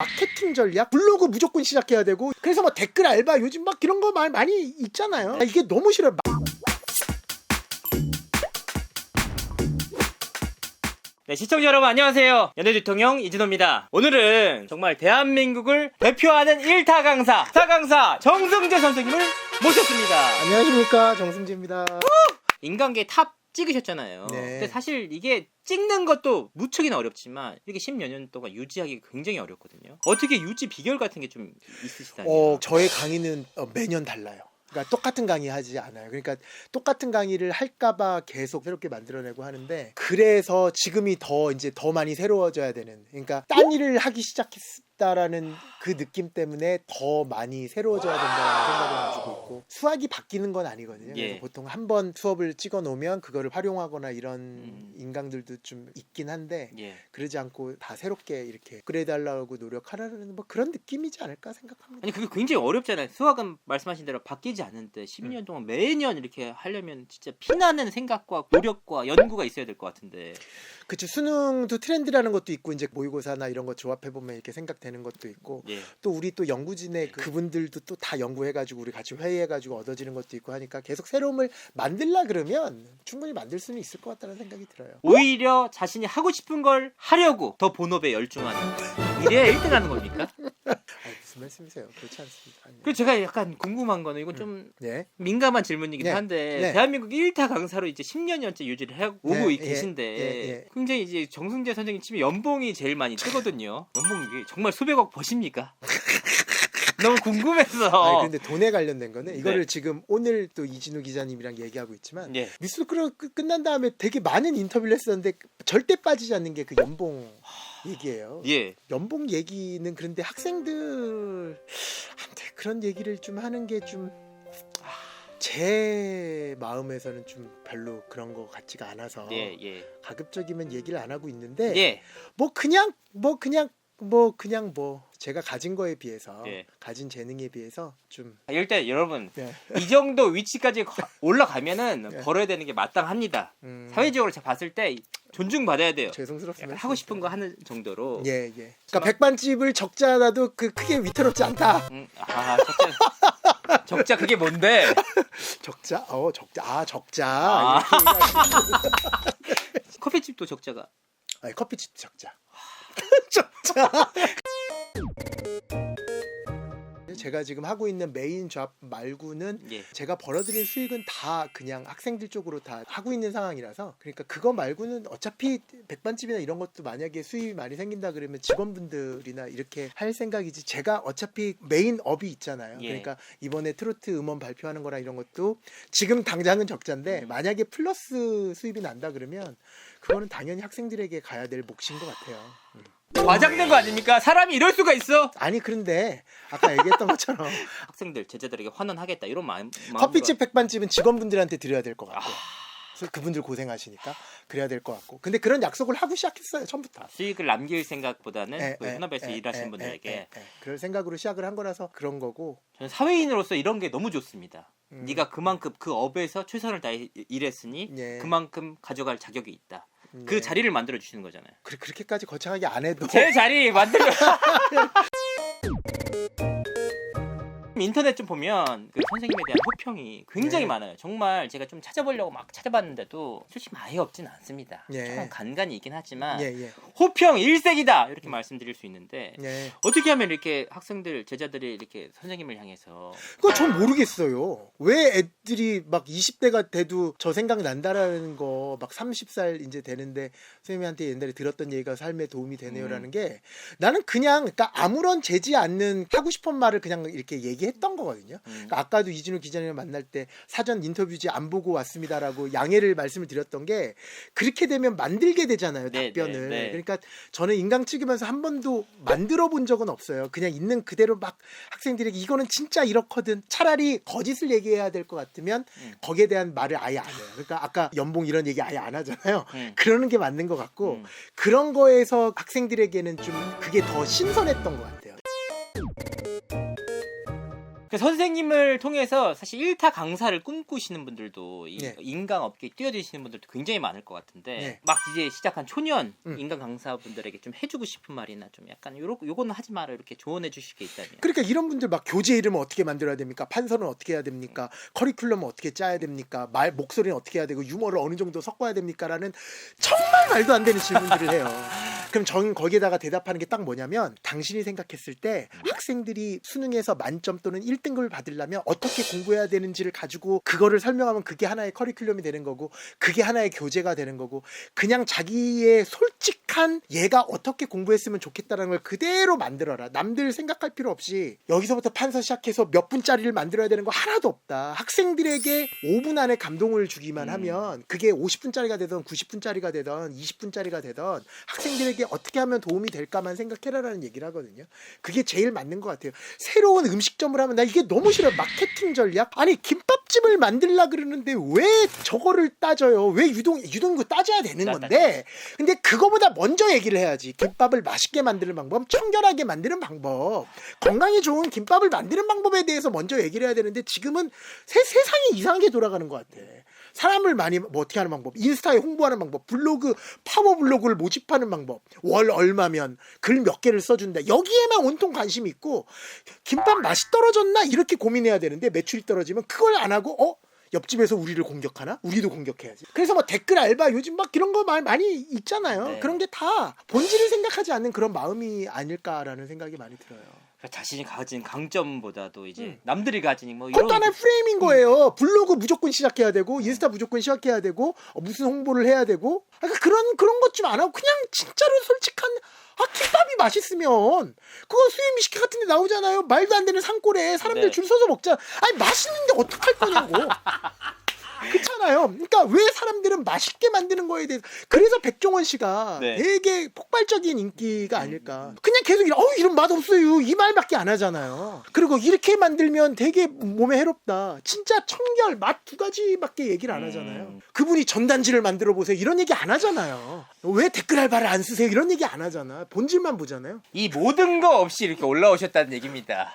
마케팅 전략, 블로그 무조건 시작해야 되고, 그래서 뭐 댓글 알바 요즘 막 그런 거 많이 있잖아요. 이게 너무 싫어요. 네, 시청자 여러분 안녕하세요. 연예대통령 이진호입니다. 오늘은 정말 대한민국을 대표하는 1타 강사, 4강사 정승재 선생님을 모셨습니다. 안녕하십니까, 정승재입니다. 인간계 탑 찍으셨잖아요. 네. 근데 사실 이게 찍는 것도 무척이나 어렵지만 이렇게 10여 년 동안 유지하기 굉장히 어렵거든요. 어떻게 유지 비결 같은 게 좀 있으시다니요? 저의 강의는 매년 달라요. 그러니까 똑같은 강의 하지 않아요. 그러니까 똑같은 강의를 할까봐 계속 새롭게 만들어내고 하는데, 그래서 지금이 더 많이 새로워져야 되는, 그러니까 딴 일을 하기 시작했다라는 그 느낌 때문에 더 많이 새로워져야 된다는 생각을 가지고 있고, 수학이 바뀌는 건 아니거든요. 예. 그래서 보통 한번 수업을 찍어 놓으면 그거를 활용하거나 이런 인강들도 좀 있긴 한데, 예. 그러지 않고 다 새롭게 이렇게 업그레이드 하려고 노력하라는 뭐 그런 느낌이지 않을까 생각합니다. 아니 그게 굉장히 어렵잖아요. 수학은 말씀하신 대로 바뀌지 않는데 12년 동안 매년 이렇게 하려면 진짜 피나는 생각과 노력과 연구가 있어야 될 것 같은데. 그쵸. 수능도 트렌드라는 것도 있고, 이제 모의고사나 이런 거 조합해 보면 이렇게 생각되는 것도 있고, 예. 또 우리 또 연구진의 그분들도 또 다 연구해가지고 우리 같이 회의해가지고 얻어지는 것도 있고 하니까, 계속 새로움을 만들라 그러면 충분히 만들 수는 있을 것 같다는 생각이 들어요. 오히려 자신이 하고 싶은 걸 하려고 더 본업에 열중하는, 이래야 1등 하는 겁니까? 무슨 말씀이세요? 그렇지 않습니다. 아니. 그리고 제가 약간 궁금한 거는, 이건 좀 네. 민감한 질문이기도 네. 한데, 네. 대한민국 1타 강사로 이제 10년째 유지를 오고 네. 계신데, 예. 굉장히 이제 정승재 선생님 치면 연봉이 제일 많이 뜨거든요. 연봉이 정말 수백억 버십니까? 너무 궁금해서. 아니, 근데 돈에 관련된 거는 이거를 네. 지금 오늘 또 이진우 기자님이랑 얘기하고 있지만, 예. 뉴스 끝난 다음에 되게 많은 인터뷰를 했었는데 절대 빠지지 않는 게 그 연봉 얘기예요. 예. 연봉 얘기는, 그런데 학생들한테 그런 얘기를 좀 하는 게 좀 제 마음에서는 좀 별로 그런 거 같지가 않아서 예. 예. 가급적이면 얘기를 안 하고 있는데, 예. 그냥 제가 가진 거에 비해서, 예. 가진 재능에 비해서 좀 일단 여러분, 네. 이 정도 위치까지 올라가면은 네. 벌어야 되는 게 마땅합니다. 사회적으로 제가 봤을 때 존중받아야 돼요. 죄송스럽습니다. 하고 싶은 거 하는 정도로. 예. 그러니까 백반집을 적자라도 크게 위태롭지 않다. 적자 그게 뭔데? 적자? 적자. 적자. 아. 이렇게 얘기하시면. 커피집도 적자가. 아니, 커피집 적자. 적자. 제가 지금 하고 있는 메인 잡 말고는 예. 제가 벌어들인 수익은 다 그냥 학생들 쪽으로 다 하고 있는 상황이라서, 그러니까 그거 말고는 어차피 백반집이나 이런 것도 만약에 수입이 많이 생긴다 그러면 직원분들이나 이렇게 할 생각이지, 제가 어차피 메인 업이 있잖아요. 예. 그러니까 이번에 트로트 음원 발표하는 거랑 이런 것도 지금 당장은 적자인데, 만약에 플러스 수입이 난다 그러면 그거는 당연히 학생들에게 가야 될 몫인 것 같아요. 과장된 거 아닙니까? 사람이 이럴 수가 있어? 아니, 그런데 아까 얘기했던 것처럼 학생들 제자들에게 환원하겠다 이런 마음. 커피집 백반집은 직원분들한테 드려야 될 것 같고, 그래서 그분들 고생하시니까 그래야 될 것 같고, 근데 그런 약속을 하고 시작했어요, 처음부터. 수익을 남길 생각보다는 그 현업에서 일하시는 분들에게. 그럴 생각으로 시작을 한 거라서 그런 거고. 저는 사회인으로서 이런 게 너무 좋습니다. 네가 그만큼 그 업에서 최선을 다해 일했으니 예. 그만큼 가져갈 자격이 있다. 예. 그 자리를 만들어 주시는 거잖아요. 그렇게까지 거창하게 안 해도 제 자리 만들어. 인터넷 좀 보면 그 선생님에 대한 호평이 굉장히 네. 많아요. 정말 제가 좀 찾아보려고 막 찾아봤는데도 솔직히 아예 없지는 않습니다. 예. 조금 간간이 있긴 하지만 예. 호평 일색이다 이렇게 말씀드릴 수 있는데, 예. 어떻게 하면 이렇게 학생들 제자들이 이렇게 선생님을 향해서 그거 전 모르겠어요. 왜 애들이 막 20대가 돼도 저 생각 난다라는 거, 막 30살 이제 되는데 선생님한테 옛날에 들었던 얘기가 삶에 도움이 되네요라는 게, 나는 그냥, 그러니까 아무런 재지 않는 하고 싶은 말을 그냥 이렇게 얘기했던 거거든요. 그러니까 아까도 이진우 기자님을 만날 때 사전 인터뷰지 안 보고 왔습니다라고 양해를 말씀을 드렸던 게, 그렇게 되면 만들게 되잖아요, 네, 답변을. 네. 그러니까 저는 인강 찍으면서 한 번도 만들어 본 적은 없어요. 그냥 있는 그대로 막 학생들에게 이거는 진짜 이렇거든, 차라리 거짓을 얘기해야 될 것 같으면 거기에 대한 말을 아예 안 해요. 그러니까 아까 연봉 이런 얘기 아예 안 하잖아요. 그러는 게 맞는 것 같고, 그런 거에서 학생들에게는 좀 그게 더 신선했던 것 같아요. 그 선생님을 통해서 사실 1타 강사를 꿈꾸시는 분들도 이 네. 인강업계에 뛰어드시는 분들도 굉장히 많을 것 같은데 네. 막 이제 시작한 초년 인강 강사분들에게 좀 해주고 싶은 말이나 좀 약간 요거는 하지 마라 이렇게 조언해 주실 게 있다면. 그러니까 이런 분들 막 교재 이름을 어떻게 만들어야 됩니까? 판서는 어떻게 해야 됩니까? 커리큘럼은 어떻게 짜야 됩니까? 목소리는 어떻게 해야 되고 유머를 어느 정도 섞어야 됩니까?라는 정말 말도 안 되는 질문들을 해요. 그럼 저는 거기에다가 대답하는 게 딱 뭐냐면 당신이 생각했을 때 학생들이 수능에서 만점 또는 1등급을 받으려면 어떻게 공부해야 되는지를 가지고 그거를 설명하면 그게 하나의 커리큘럼이 되는 거고 그게 하나의 교재가 되는 거고 그냥 자기의 솔직한 얘가 어떻게 공부했으면 좋겠다는 걸 그대로 만들어라. 남들 생각할 필요 없이 여기서부터 판서 시작해서 몇 분짜리를 만들어야 되는 거 하나도 없다. 학생들에게 5분 안에 감동을 주기만 하면 그게 50분짜리가 되든 90분짜리가 되든 20분짜리가 되든 학생들에게 어떻게 하면 도움이 될까만 생각해라라는 얘기를 하거든요. 그게 제일 맞는 것 같아요. 새로운 음식점을 하면 나 이게 너무 싫어요. 마케팅 전략? 아니 김밥집을 만들라 그러는데 왜 저거를 따져요? 왜 유동규 따져야 되는 건데 근데 그거보다 먼저 얘기를 해야지. 김밥을 맛있게 만드는 방법, 청결하게 만드는 방법, 건강에 좋은 김밥을 만드는 방법에 대해서 먼저 얘기를 해야 되는데 지금은 세상이 이상하게 돌아가는 것 같아. 사람을 많이 뭐 어떻게 하는 방법, 인스타에 홍보하는 방법, 블로그 파워 블로그를 모집하는 방법, 월 얼마면 글 몇 개를 써준다. 여기에만 온통 관심이 있고 김밥 맛이 떨어졌나 이렇게 고민해야 되는데 매출이 떨어지면 그걸 안 하고 옆집에서 우리를 공격하나? 우리도 공격해야지. 그래서 뭐 댓글 알바 요즘 막 그런 거 많이 있잖아요. 네. 그런 게 다 본질을 생각하지 않는 그런 마음이 아닐까라는 생각이 많이 들어요. 자신이 가진 강점보다도 이제 남들이 가진 뭐 그것도 이런 하나의 프레임인 거예요. 블로그 무조건 시작해야 되고 인스타 무조건 시작해야 되고 무슨 홍보를 해야 되고 그러니까 그런 것 좀 안 하고 그냥 진짜로 솔직한 김밥이 맛있으면 그거 수유미식회 같은 데 나오잖아요. 말도 안 되는 산골에 사람들 네. 줄 서서 먹자. 아니 맛있는데 어떡할 거냐고. 그렇잖아요. 그러니까 왜 사람들은 맛있게 만드는 거에 대해서 그래서 백종원 씨가 네. 되게 폭발적인 인기가 아닐까. 그냥 계속 이런 맛 없어요. 이 말밖에 안 하잖아요. 그리고 이렇게 만들면 되게 몸에 해롭다. 진짜 청결, 맛 두 가지밖에 얘기를 안 하잖아요. 그분이 전단지를 만들어 보세요. 이런 얘기 안 하잖아요. 왜 댓글 알바를 안 쓰세요? 이런 얘기 안 하잖아. 본질만 보잖아요. 이 모든 거 없이 이렇게 올라오셨다는 얘기입니다.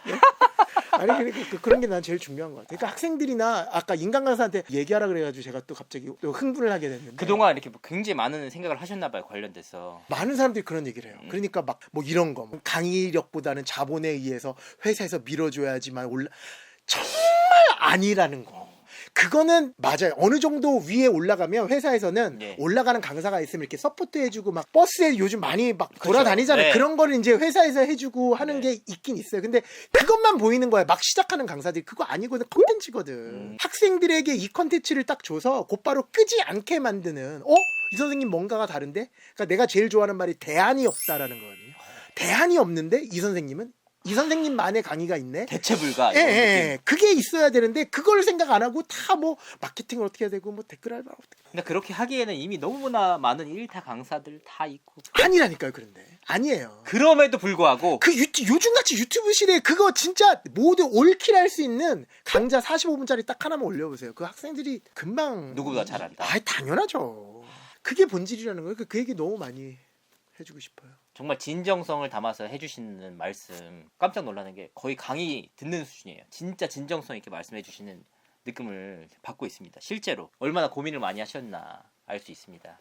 아니 그러니까 그런 게 난 제일 중요한 것 같아요. 그러니까 학생들이나 아까 인간 강사한테 얘기하라 그래가지고 제가 또 갑자기 또 흥분을 하게 됐는데 그동안 이렇게 뭐 굉장히 많은 생각을 하셨나 봐요, 관련돼서. 많은 사람들이 그런 얘기를 해요. 그러니까 막 뭐 이런 거 강의력보다는 자본에 의해서 회사에서 밀어줘야지만 정말 아니라는 거. 그거는 맞아요. 어느 정도 위에 올라가면 회사에서는 네. 올라가는 강사가 있으면 이렇게 서포트해주고 막 버스에 요즘 많이 막 그쵸. 돌아다니잖아요. 네. 그런 거를 이제 회사에서 해주고 하는 네. 게 있긴 있어요. 근데 그것만 보이는 거야. 막 시작하는 강사들이 그거 아니거든. 콘텐츠거든. 학생들에게 이 콘텐츠를 딱 줘서 곧바로 끄지 않게 만드는 이 선생님 뭔가가 다른데? 그러니까 내가 제일 좋아하는 말이 대안이 없다라는 거거든요. 대안이 없는데 이 선생님만의 강의가 있네. 대체 불가. 예. 그게 있어야 되는데 그걸 생각 안 하고 다 뭐 마케팅을 어떻게 해야 되고 뭐 댓글 알바 어떻게 근데 그렇게 하기에는 이미 너무나 많은 1타 강사들 다 있고. 아니라니까요. 그런데 아니에요. 그럼에도 불구하고 요즘같이 유튜브 시대에 그거 진짜 모두 올킬 할 수 있는 강좌 45분짜리 딱 하나만 올려보세요. 그 학생들이 금방 누구보다 잘한다. 당연하죠. 그게 본질이라는 거예요. 그 얘기 너무 많이 해주고 싶어요. 정말 진정성을 담아서 해주시는 말씀 깜짝 놀라는 게 거의 강의 듣는 수준이에요. 진짜 진정성 있게 말씀해 주시는 느낌을 받고 있습니다. 실제로 얼마나 고민을 많이 하셨나 알 수 있습니다.